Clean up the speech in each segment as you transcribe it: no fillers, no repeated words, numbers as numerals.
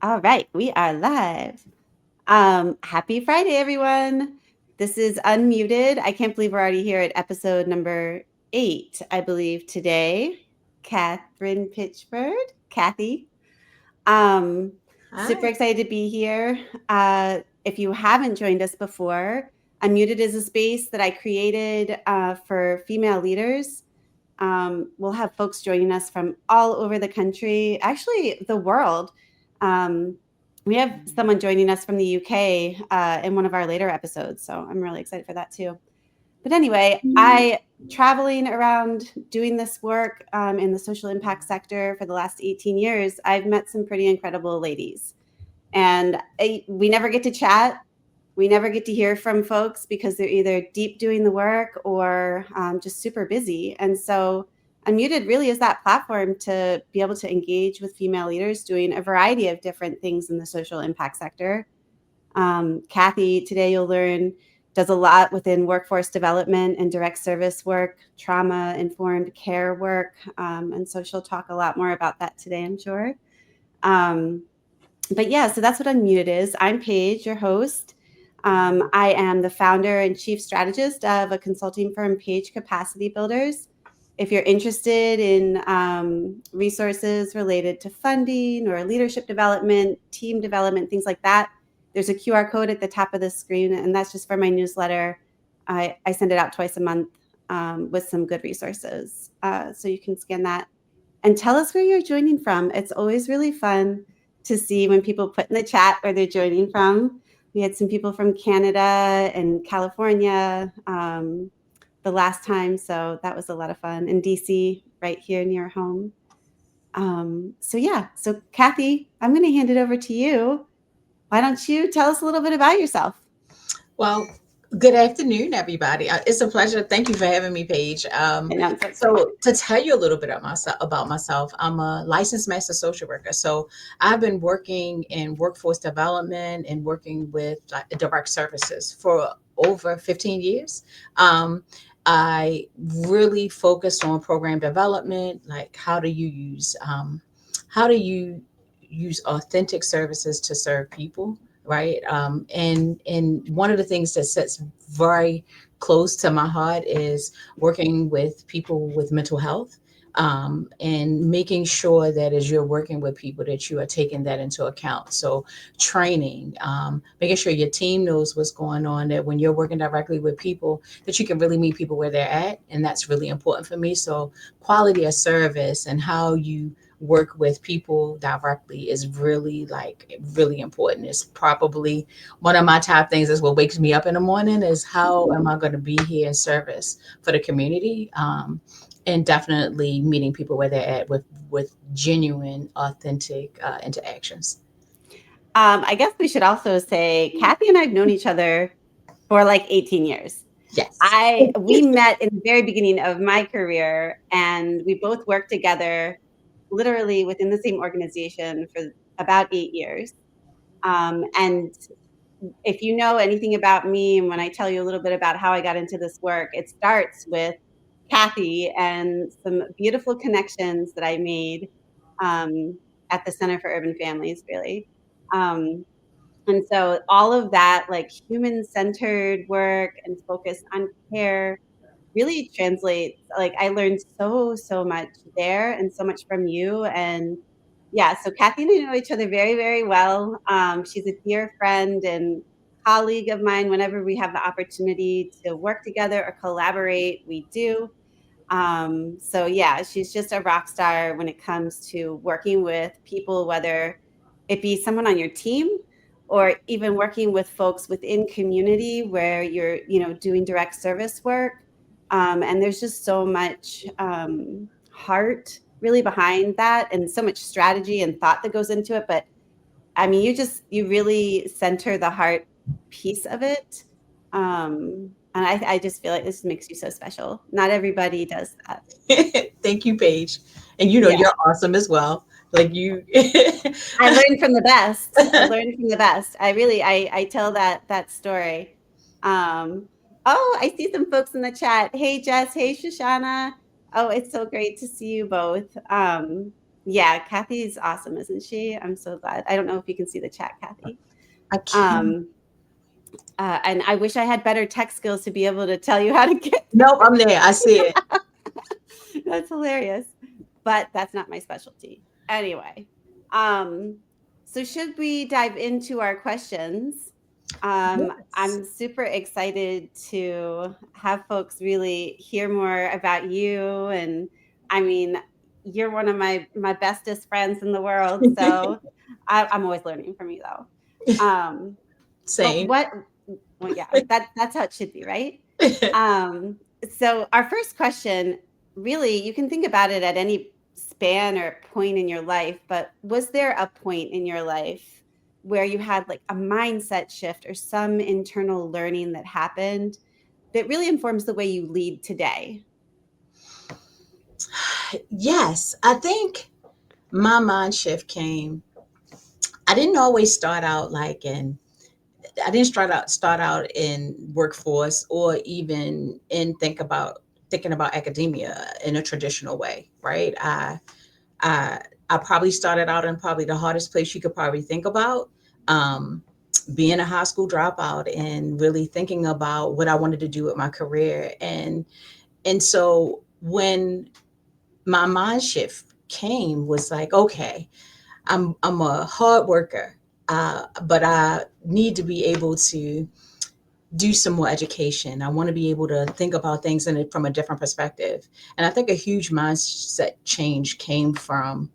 All right, we are live. Happy Friday, everyone. This is Unmuted. I can't believe we're already here at episode number 8, I believe, today. Catherine Pitchford, Kathy. Um, Super Hi. excited to be here. If you haven't joined us before, Unmuted is a space that I created for female leaders. We'll have folks joining us from all over the country, actually the world. Um, we have someone joining us from the UK in one of our later episodes, so I'm really excited for that too. But anyway, I traveling around doing this work in the social impact sector for the last 18 years. I've met some pretty incredible ladies, and we never get to chat. We never get to hear from folks because they're either deep doing the work or just super busy. And so Unmuted really is that platform to be able to engage with female leaders doing a variety of different things in the social impact sector. Kathy, today you'll learn, does a lot within workforce development and direct service work, trauma informed care work. And so she'll talk a lot more about that today, I'm sure. Um, but yeah, so that's what Unmuted is. I'm Paige, your host. I am the founder and chief strategist of a consulting firm, Page Capacity Builders. If you're interested in resources related to funding or leadership development, team development, things like that, there's a QR code at the top of the screen, and that's just for my newsletter. I send it out twice a month with some good resources. So you can scan that and tell us where you're joining from. It's always really fun to see when people put in the chat where they're joining from. We had some people from Canada and California the last time, so that was a lot of fun. In DC, right here near home. So Kathy, I'm going to hand it over to you. Why don't you tell us a little bit about yourself? Well, good afternoon, everybody. It's a pleasure. Thank you for having me, Paige. And I'm so excited. So, to tell you a little bit about myself, I'm a licensed master social worker. So, I've been working in workforce development and working with direct services for over 15 years. I really focused on program development, like how do you use authentic services to serve people, right? And one of the things that sits very close to my heart is working with people with mental health, and making sure that as you're working with people that you are taking that into account. So training, making sure your team knows what's going on, that when you're working directly with people that you can really meet people where they're at, and that's really important for me. So quality of service and how you work with people directly is really important. It's probably one of my top things, is what wakes me up in the morning, is how am I going to be here in service for the community, and definitely meeting people where they're at with genuine authentic interactions. I guess we should also say Kathy and I have known each other for like 18 years. Yes. We met in the very beginning of my career, and we both worked together literally within the same organization for about 8 years. And if you know anything about me, and when I tell you a little bit about how I got into this work, it starts with Kathy and some beautiful connections that I made um, at the Center for Urban Families, really. Um, and so all of that, like human centered work and focus on care, really translates. Like I learned so much there and so much from you. And yeah, so Kathy and I know each other very, very well. She's a dear friend and colleague of mine. Whenever we have the opportunity to work together or collaborate, we do. So yeah, she's just a rock star when it comes to working with people, whether it be someone on your team or even working with folks within community where you're, doing direct service work. And there's just so much heart really behind that and so much strategy and thought that goes into it. But I mean, you really center the heart piece of it. And I just feel like this makes you so special. Not everybody does that. Thank you, Paige. And Yeah. you're awesome as well. Like you. I learned from the best. I learned from the best. I tell that story. Um, oh, I see some folks in the chat. Hey Jess, hey Shoshana. Oh, it's so great to see you both. Yeah, Kathy's awesome, isn't she? I'm so glad. I don't know if you can see the chat, Kathy. I can't. Um, and I wish I had better tech skills to be able to tell you how to get Nope, I'm there. I see it. That's hilarious. But that's not my specialty. Anyway, um, so should we dive into our questions? Yes. I'm super excited to have folks really hear more about you. And I mean, you're one of my bestest friends in the world. So I'm always learning from you though. But Same. well, yeah, that's how it should be, right? Um, so our first question, really, you can think about it at any span or point in your life, but was there a point in your life where you had like a mindset shift or some internal learning that happened that really informs the way you lead today? Yes, I think my mind shift came. I didn't always start out like in I didn't start out in workforce or even in thinking about academia in a traditional way, right? I I probably started out in probably the hardest place you could probably think about. Um, Being a high school dropout and really thinking about what I wanted to do with my career. And so when my mind shift came was like, okay, I'm a hard worker, but I need to be able to do some more education. I want to be able to think about things from a different perspective. And I think a huge mindset change came from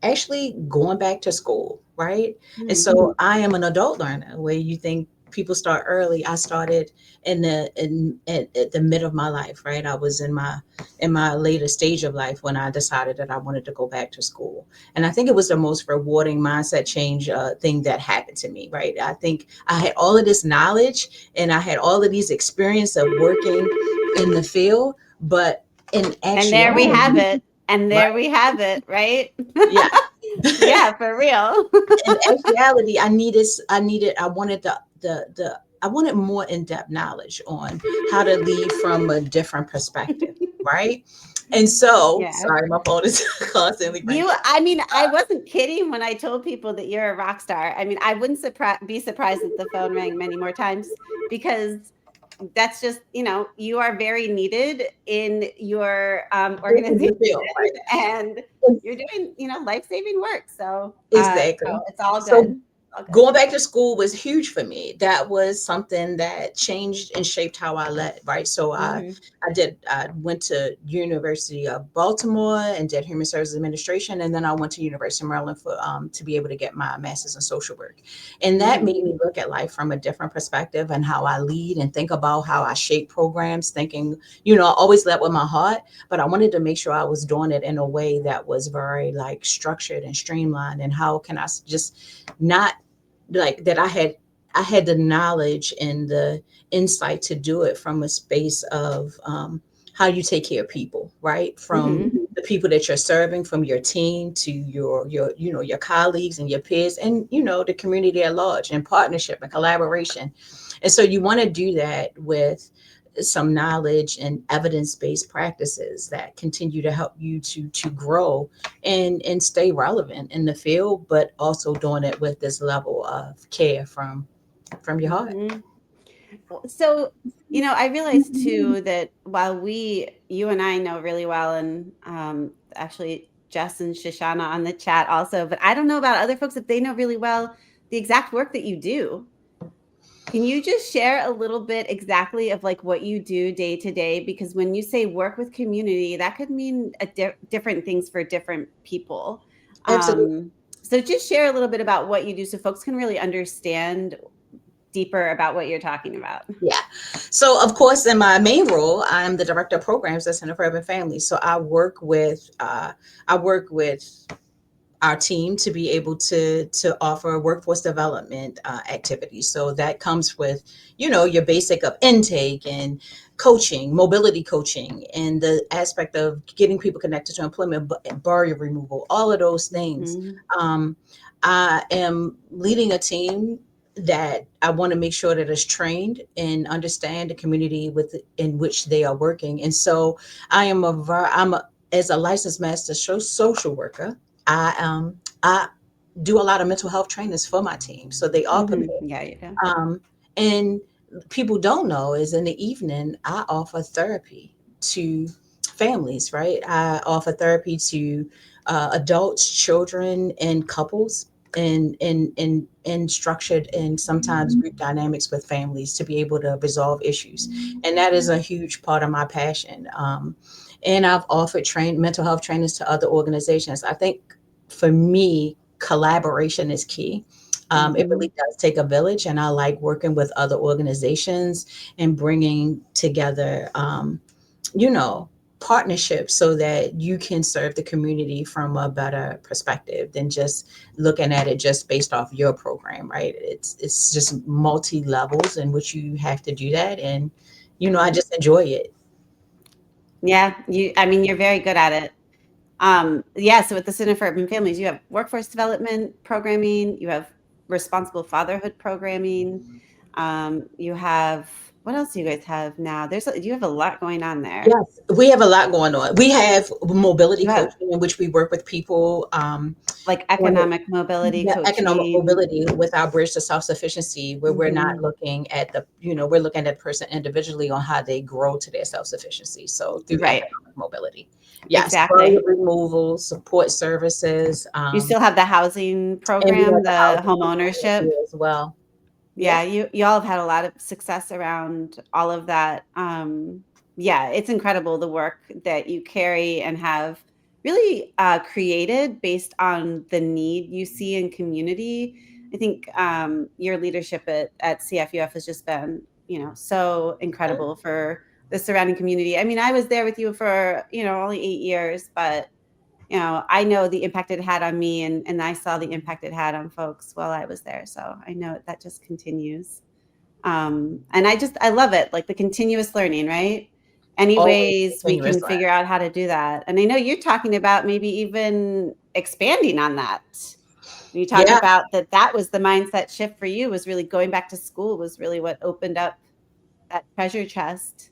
actually going back to school, right? And Hmm. so I am an adult learner where you think people start early. I started at the mid of my life, right? I was in my later stage of life when I decided that I wanted to go back to school. And I think it was the most rewarding mindset change thing that happened to me, right? I think I had all of this knowledge and I had all of these experience of working in the field, but in And there we have actuality, it. And right? there we have it, right? Yeah. Yeah, for real. In actuality, I wanted I wanted more in-depth knowledge on how to lead from a different perspective, right? And so, Yeah. sorry, my phone is constantly ringing. I mean, I wasn't kidding when I told people that you're a rock star. I mean, I wouldn't be surprised if the phone rang many more times because that's just, you are very needed in your In organization the field, right? and you're doing, life-saving work. So Exactly. it's all So good. All good. going back to school was huge for me. That was something that changed and shaped how I led, right? So Hmm. I went to University of Baltimore and did human services administration, and then I went to University of Maryland for to be able to get my master's in social work. And that Hmm. made me look at life from a different perspective and how I lead and think about how I shape programs, thinking, I always led with my heart, but I wanted to make sure I was doing it in a way that was very like structured and streamlined. And how can I just not like that I had the knowledge and the insight to do it from a space of how you take care of people, right? From Hmm. the people that you're serving, from your team to your your colleagues and your peers, and the community at large, and partnership and collaboration. And so you want to do that with some knowledge and evidence-based practices that continue to help you to grow and stay relevant in the field, but also doing it with this level of care from your heart. Hmm. So, I realized too that while you and I know really well, and actually Jess and Shoshana on the chat also, but I don't know about other folks if they know really well the exact work that you do. Can you just share a little bit exactly of like what you do day to day? Because when you say work with community, that could mean different things for different people. Absolutely. So just share a little bit about what you do so folks can really understand deeper about what you're talking about. Yeah. So of course, in my main role, I'm the director of programs at Center for Urban Families. So I work with our team to be able to offer workforce development activities. So that comes with, your basic of intake and coaching, mobility coaching, and the aspect of getting people connected to employment, barrier removal, all of those things. Mhm. Um, I am leading a team that I want to make sure that is trained and understand the community in which they are working. And so I'm as a licensed master social worker. I do a lot of mental health trainings for my team, so they are prepared. Yeah, you do. And people don't know is in the evening I offer therapy to families, right? I offer therapy to adults, children, and couples, and structured and sometimes group dynamics with families to be able to resolve issues, and that is a huge part of my passion. And I've offered mental health trainings to other organizations. I think for me, collaboration is key. It Hmm. really does take a village, and I like working with other organizations and bringing together, you know, partnerships so that you can serve the community from a better perspective than just looking at it just based off your program, right? It's just multi levels in which you have to do that, and I just enjoy it. Yeah, I mean, you're very good at it. Yeah, so with the Center for Urban Families, you have workforce development programming, you have responsible fatherhood programming, you have what else do you guys have now? You have a lot going on there. Yes, we have a lot going on. We have mobility You have coaching in which we work with people like on economic mobility the economic coaching. mobility with our bridge to self-sufficiency, where we're not Hmm. looking at we're looking at the person individually on how they grow to their self-sufficiency. So through Right, economic mobility. Yes, barrier exactly. removal, support services, You still have the housing and we have program, the the housing home component ownership. here as well. Yeah. Yeah, you all have had a lot of success around all of that. Yeah, it's incredible the work that you carry and have really created based on the need you see in community. I think your leadership at CFUF has just been, so incredible for the surrounding community. I mean, I was there with you for, only 8 years, but I know the impact it had on me, and I saw the impact it had on folks while I was there. So I know that just continues. And I love it, like the continuous learning, right? Any Always ways we continuous can learning. figure out how to do that. And I know you're talking about maybe even expanding on that. You talk Yeah. about that was the mindset shift for you, was really going back to school was really what opened up that treasure chest.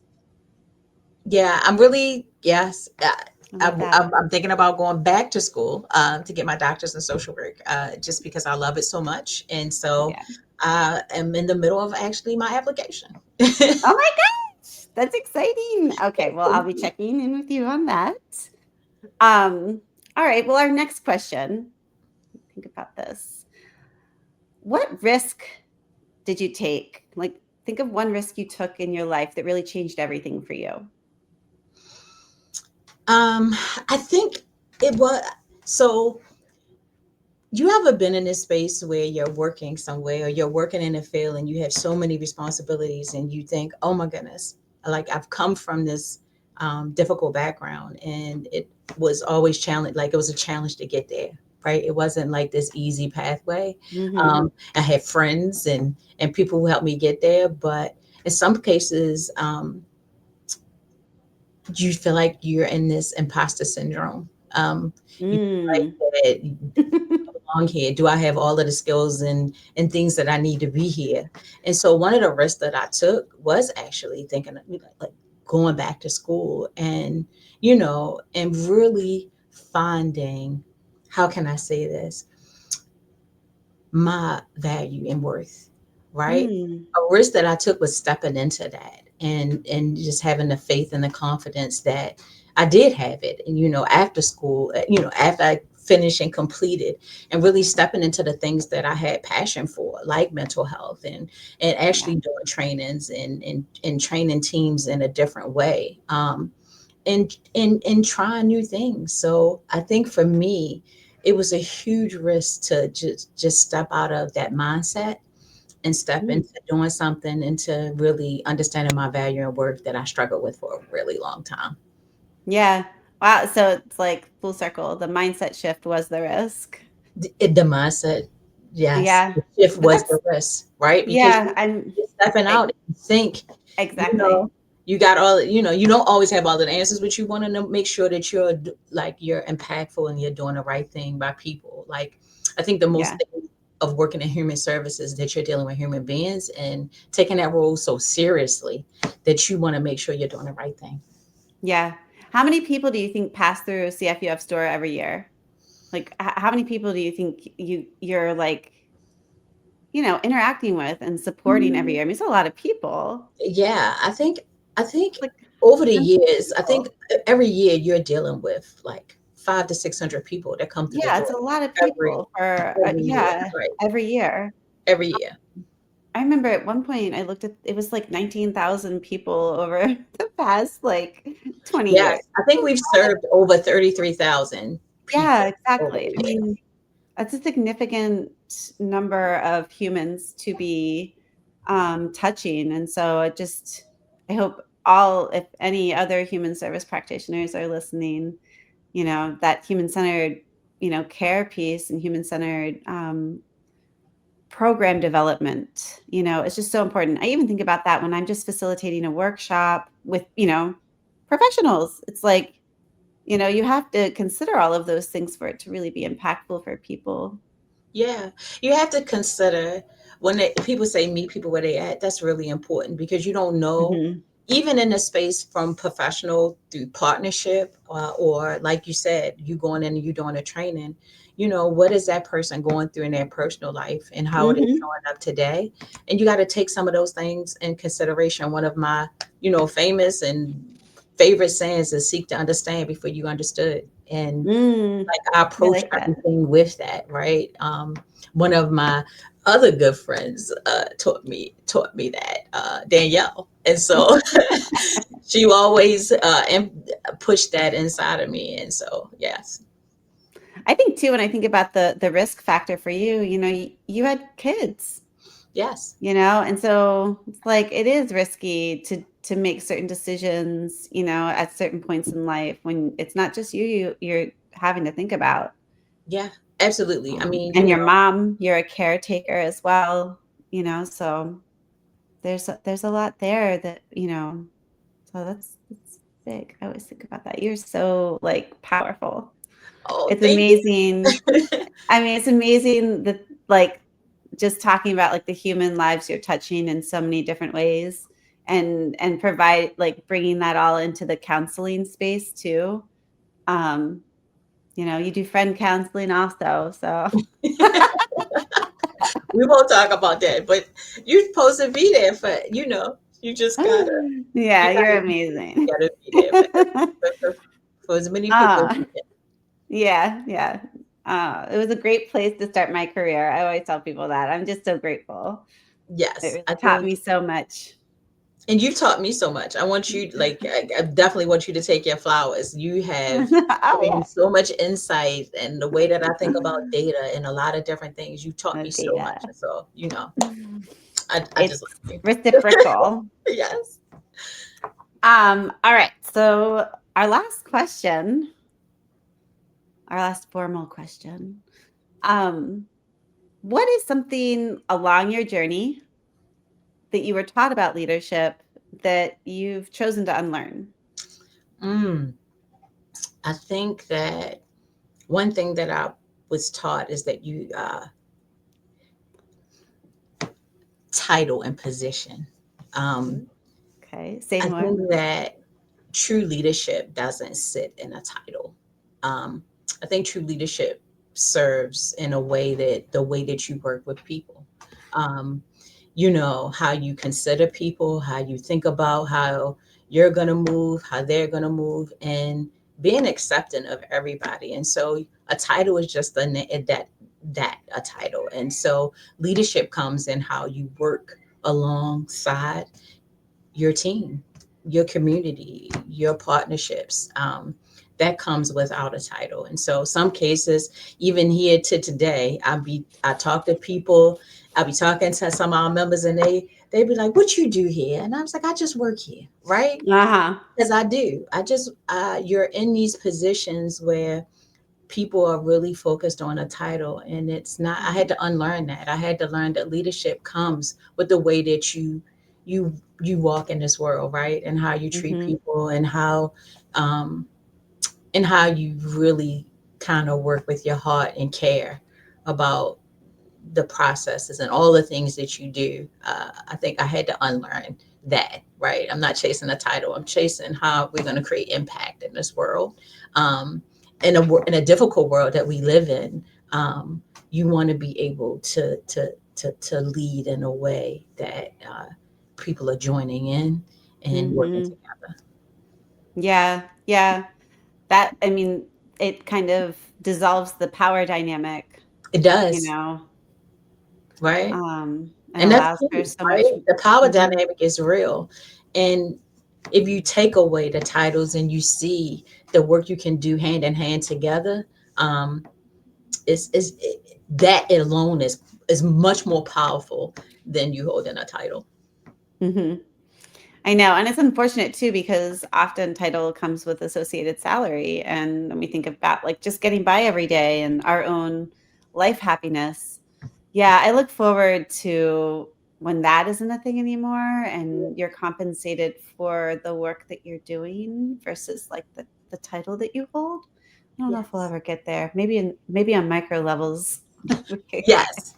Yeah, I'm really, yes. I love that. I'm thinking about going back to school to get my doctor's in social work, just because I love it so much. And so Yeah. I am in the middle of actually my application. Oh my gosh, that's exciting. Okay, well, I'll be checking in with you on that. All right, well, our next question, think about this. What risk did you take? Like, think of one risk you took in your life that really changed everything for you. Um, I think it was so. You ever been in this space where you're working somewhere or you're working in a field and you have so many responsibilities and you think, oh my goodness, like I've come from this difficult background and it was always challenge, like it was a challenge to get there, right? It wasn't like this easy pathway. Mhm. I had friends and people who helped me get there, but in some cases, you feel like you're in this imposter syndrome. You feel like Mm. that belong here? Do I have all of the skills and things that I need to be here? And so one of the risks that I took was actually thinking of like going back to school and and really finding, how can I say this, my value and worth, right? Mm. A risk that I took was stepping into that and just having the faith and the confidence that I did have it. And after school, after I finished and completed, and really stepping into the things that I had passion for, like mental health and Yeah. actually doing trainings and training teams in a different way. And trying new things. So I think for me, it was a huge risk to just step out of that mindset and step Mm. into doing something, into really understanding my value and work that I struggled with for a really long time. Yeah. Wow, so it's like full circle. The mindset shift was the risk. The mindset, yes, Yeah. the shift But was that's the risk, right? Because yeah, you're stepping I out and think, you exactly. know, you got all, you don't always have all the answers, but you want to make sure that you're impactful and you're doing the right thing by people. Like, I think the most Yeah. thing of working in human services that you're dealing with human beings and taking that role so seriously that you want to make sure you're doing the right thing. Yeah. How many people do you think pass through CFUF store every year? Like, how many people do you think you're like, interacting with and supporting every Mm, year? I mean, it's a lot of people. yeah, I think Like over the hundreds of years, I think people. every year you're dealing with like 500 to 600 people that come through the Yeah, it's door a lot of every people for every year, yeah, right? every year. Every year. I remember at one point I looked at it was like 19,000 people over the past like 20 years. Yes, I think we've served over 33,000 Yeah, people over exactly. the I years. mean, that's a significant number of humans to be touching. And so I hope if any other human service practitioners are listening, that human centered, care piece and human centered program development, it's just so important. I even think about that when I'm just facilitating a workshop with, professionals. It's like, you have to consider all of those things for it to really be impactful for people. Yeah, you have to consider when people say meet people where they at. That's really important because you don't know, Mhm. even in the space from professional through partnership, or like you said, you going in and you doing a training. What is that person going through in their personal life and how are they Mhm. showing up today? And you got to take some of those things in consideration. One of my, famous and favorite sayings is seek to understand before you understood. And Mm, like I I approach like that. everything with that, right? One of my other good friends taught me that, Danielle, and so she always pushed that inside of me, and so yes, I think too, when I think about the risk factor for you, you had kids, yes, and so it's like it is risky to make certain decisions, at certain points in life when it's not just you're having to think about. yeah, absolutely. I mean, And your mom, you're a caretaker as well, so there's a lot there that, so that's big. I always think about that. You're so like powerful. oh, It's thank you. amazing. I mean, it's amazing that like just talking about like the human lives you're touching in so many different ways and provide like bringing that all into the counseling space too. Um, you do friend counseling also, so We won't talk about that, but you're supposed to be there for, you just gotta, you yeah, you're gotta, amazing. gotta be there for as many people as you Ah, can. yeah, yeah. It was a great place to start my career. I always tell people that. I'm just so grateful. It Yes, really I taught think, me so much. and you've taught me so much. I want you, like, I definitely want you to take your flowers. You have Oh, given me yeah. so much insight and the way that I think about data and a lot of different things. You taught The me so data. much. And so, I just It's love you. reciprocal. Yes. All right. So our last question, our last formal question. Um, what is something along your journey that you were taught about leadership that you've chosen to unlearn? Mm, I think that one thing that I was taught is that title and position. Um, Okay. Say I more. think that true leadership doesn't sit in a title. Um, I think true leadership serves in a way that the way that you work with people. Um, how you consider people, how you think about how you're going to move, how they're going to move, and being accepting of everybody. And so a title is just that a title. And so leadership comes in how you work alongside your team, your community, your partnerships. That comes without a title. And so some cases, even here to today, I talk to people, I'll be talking to some of our members and they be like, what you do here? And I was like, I just work here, right? Uh-huh. Because I do. You're in these positions where people are really focused on a title and it's not. I had to unlearn that. I had to learn that leadership comes with the way that you walk in this world, right? And how you treat Mhm. people um and how you really kind of work with your heart and care about the processes and all the things that you do. I think I had to unlearn that, right? I'm not chasing a title. I'm chasing how we're going to create impact in this world. Um, in a difficult world that we live in, you want to be able to lead in a way that people are joining in and working Mhm. together. Yeah, yeah. That I mean, it kind of dissolves the power dynamic, It you does, know, right? and And that's allows for key, so right? much. The power Mhm, dynamic is real. And if you take away the titles and you see the work you can do hand in hand together, um, that alone is much more powerful than you holding a title. mhm. I know, and it's unfortunate too because often title comes with associated salary, and when we think about, like, just getting by every day and our own life happiness. Yeah, I look forward to when that isn't a thing anymore and you're compensated for the work that you're doing versus, like, the title that you hold. I don't know if we'll Yes. ever get there. Maybe on micro levels we could get Yes.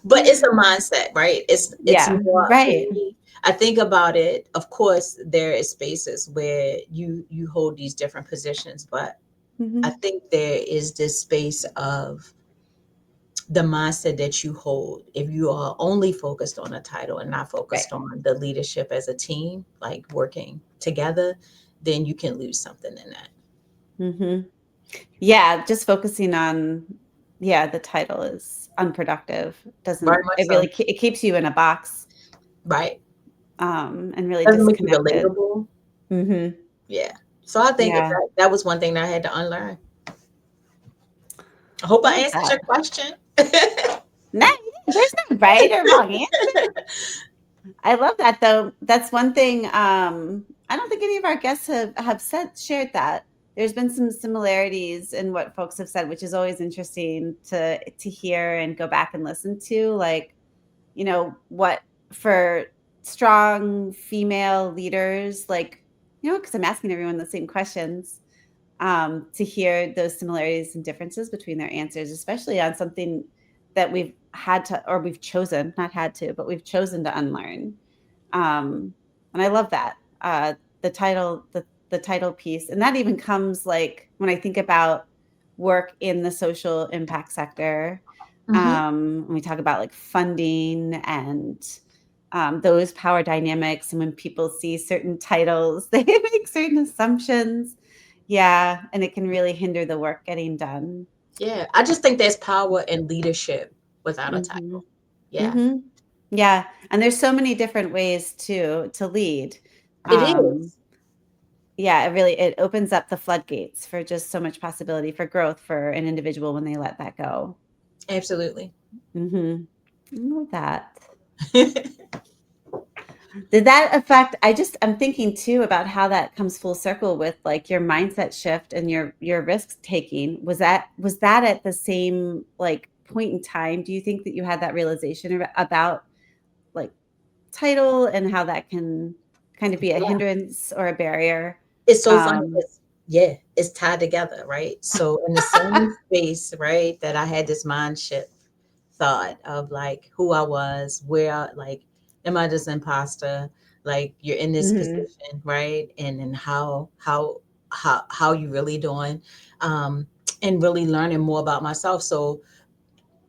But it's a mindset, right? It's Yeah, more for right. me. I think about it. Of course, there is spaces where you hold these different positions, but I Mhm. think there is this space of the mindset that you hold. If you are only focused on a title and not Right. focused on the leadership as a team, like working together, then you can lose something in that. Mhm. Yeah, just focusing on yeah, the title is unproductive. Very Doesn't much it really so. it keeps you in a box, Right? and really Doesn't make you disconnected. relatable. Mhm. Yeah. So I think Yeah, that was one thing that I had to unlearn. I hope I love answered that. your question. No, there's no right or wrong answer. I love that though. That's one thing, I don't think any of our guests have said shared that. There's been some similarities in what folks have said, which is always interesting to hear and go back and listen to, like, what for strong female leaders, like, because I'm asking everyone the same questions, to hear those similarities and differences between their answers, especially on something that we've had to, or we've chosen, not had to, but we've chosen to unlearn. Um, and I love that. The title piece. And that even comes like when I think about work in the social impact sector. Hmm. When we talk about like funding and those power dynamics, and when people see certain titles, they make certain assumptions. Yeah, and it can really hinder the work getting done. Yeah. I just think there's power in leadership without a Hmm. title. Yeah. Hmm. Yeah, and there's so many different ways to lead. It Um, is. yeah, it opens up the floodgates for just so much possibility for growth for an individual when they let that go. Absolutely. Mhm. I love that. Did that affect I'm thinking too about how that comes full circle with, like, your mindset shift and your risk taking. Was that at the same, like, point in time? Do you think that you had that realization about, like, title and how that can kind of be a Yeah. hindrance or a barrier? It's so funny Um because, yeah, it's tied together, right? So, in the same space, right, that I had this mind shift thought of like who I was, like, am I this imposter? Like, you're in this Mhm. position, right? And then how you really doing? Um, and really learning more about myself. So,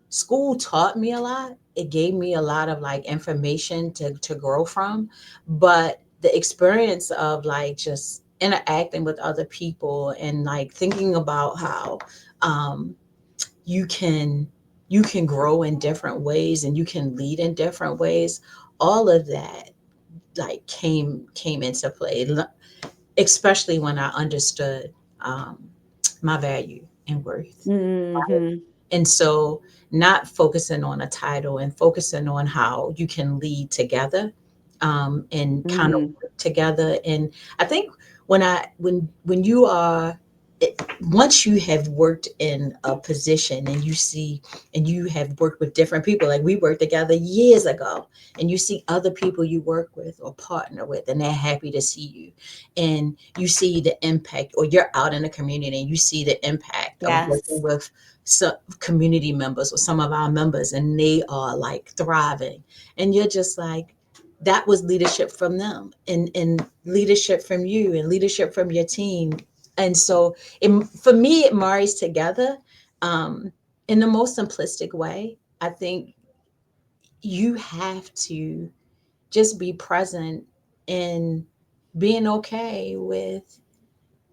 school taught me a lot. It gave me a lot of like information to grow from, but the experience of like just interacting with other people and like thinking about how um, you can you can grow in different ways and you can lead in different ways. All of that like came into play, especially when I understood my value and worth. Mhm. And so, not focusing on a title and focusing on how you can lead together, and kind of Mhm. work together. And I think when you are once you have worked in a position and you see and you have worked with different people, like we worked together years ago, and you see other people you work with or partner with, and they're happy to see you, and you see the impact, or you're out in the community and you see the impact of working Yes. with some community members or some of our members, and they are like thriving, and you're just like, that was leadership from them, and leadership from you and leadership from your team And so for me, it marries together um, in the most simplistic way. I think you have to just be present in being okay with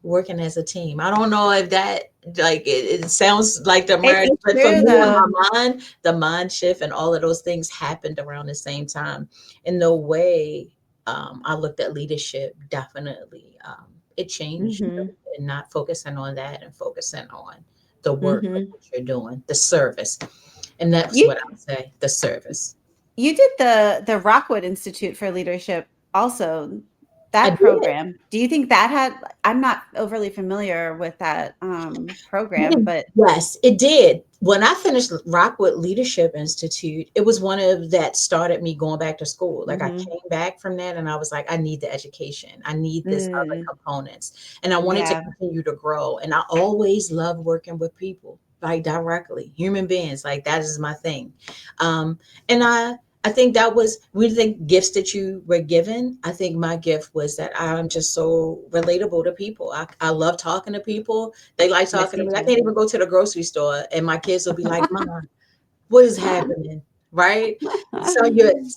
working as a team. I don't know if that like it sounds like the marriage, It's but for true me in though. my mind, the mind shift and all of those things happened around the same time. In the way I looked at leadership, definitely it changed, Mhm. and not focusing on that and focusing on the work of Mhm. what you're doing, the service. And that's You what I would say, the service. you did the Rockwood Institute for Leadership also, I that did. program. Do you think that had I'm not overly familiar with that, program, but Yes, it did. When I finished Rockwood Leadership Institute, it was one of that started me going back to school. Like I mhm. came back from that and I was like, I need the education. I need this other Mm, components. And I wanted to yeah. continue to grow. And I always loved working with people, like directly, human beings. Like that is my thing. And I think that was we think gifts that you were given. I think my gift was that I'm just so relatable to people. I love talking to people. They like Yes, talking to you me. I do. can't even go to the grocery store and my kids will be like, Mom, what is happening? Right? So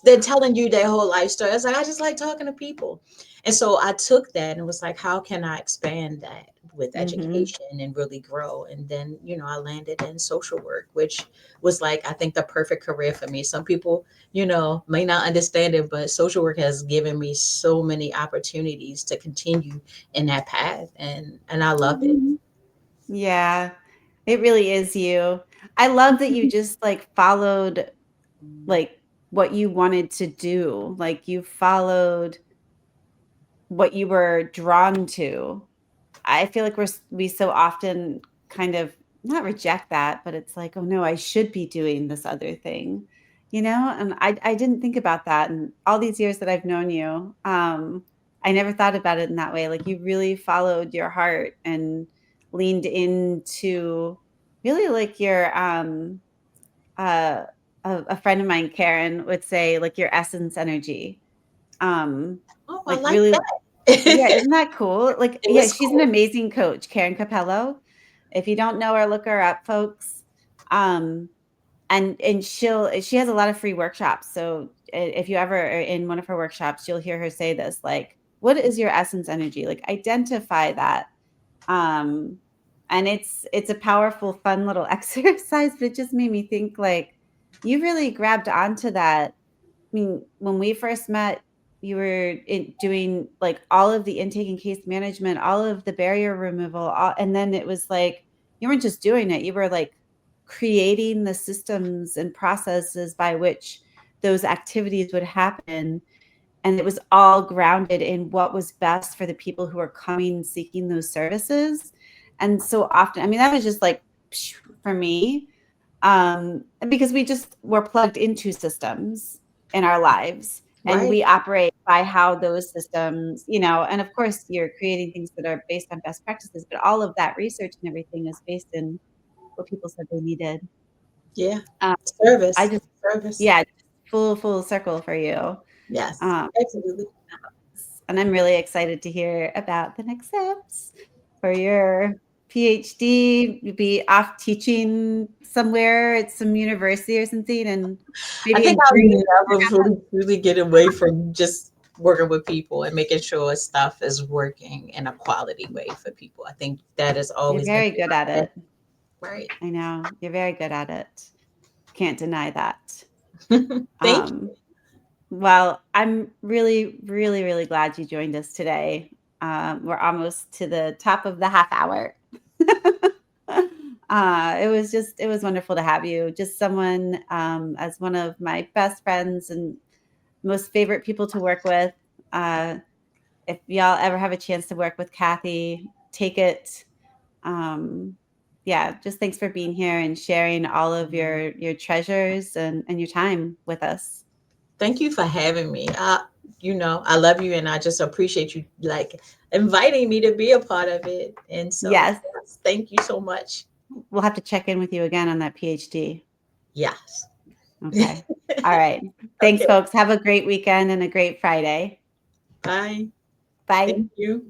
they're telling you their whole life story. I was like, I just like talking to people. And so I took that and was like, how can I expand that with Mhm. education and really grow? And then, I landed in social work, which was like, I think the perfect career for me. Some people, may not understand it, but social work has given me so many opportunities to continue in that path. And I love it. Mhm. Yeah, it really is you. I love that you just, like, followed, like, what you wanted to do. Like, you followed what you were drawn to. I feel like we so often kind of not reject that, but it's like, "Oh, no, I should be doing this other thing," you know? And I didn't think about that in all these years that I've known you. I never thought about it in that way. Like, you really followed your heart and leaned into really like your, uh, a friend of mine, Karen, would say, like, your essence energy. Um, Oh, I like, like really yeah, that. isn't that cool? Like, It yeah, was she's an cool. amazing coach, Karen Capello. If you don't know her, look her up, folks. Um, and she has a lot of free workshops. So if you ever are in one of her workshops, you'll hear her say this, like, what is your essence energy? Like, identify that. Um, and it's a powerful, fun little exercise, but it just made me think like you really grabbed onto that. I mean, when we first met, you were doing like all of the intake and case management, all of the barrier removal, and then it was like you weren't just doing it; you were like creating the systems and processes by which those activities would happen, and it was all grounded in what was best for the people who are coming seeking those services. And so often, I mean, that was just like for me, because we just were plugged into systems in our lives and Right. we operate by how those systems, and of course you're creating things that are based on best practices, but all of that research and everything is based in what people said they needed. Yeah. um, I Service. just Service. yeah, full circle for you. Yes, um, absolutely. and I'm really excited to hear about the next steps for your PhD. You'll be off teaching somewhere at some university or something, and I maybe think in I'll 3 years never really get away from just working with people and making sure stuff is working in a quality way for people. I think that has you're always going to very be good at my it. passion. Right. I know, you're very good at it. Can't deny that. Thank you. Um, well, I'm really, really, really glad you joined us today. We're almost to the top of the half hour. It was wonderful to have you. Just someone, as one of my best friends and most favorite people to work with. Uh, if y'all ever have a chance to work with Kathy, take it. Um, yeah, just thanks for being here and sharing all of your treasures and your time with us. Thank you for having me. I love you and I just appreciate you like inviting me to be a part of it. And so, Yes, yes, thank you so much. we'll have to check in with you again on that PhD. Yes. Okay. All right. Thanks, Okay. folks. Have a great weekend and a great Friday. Bye. Bye. Thank you.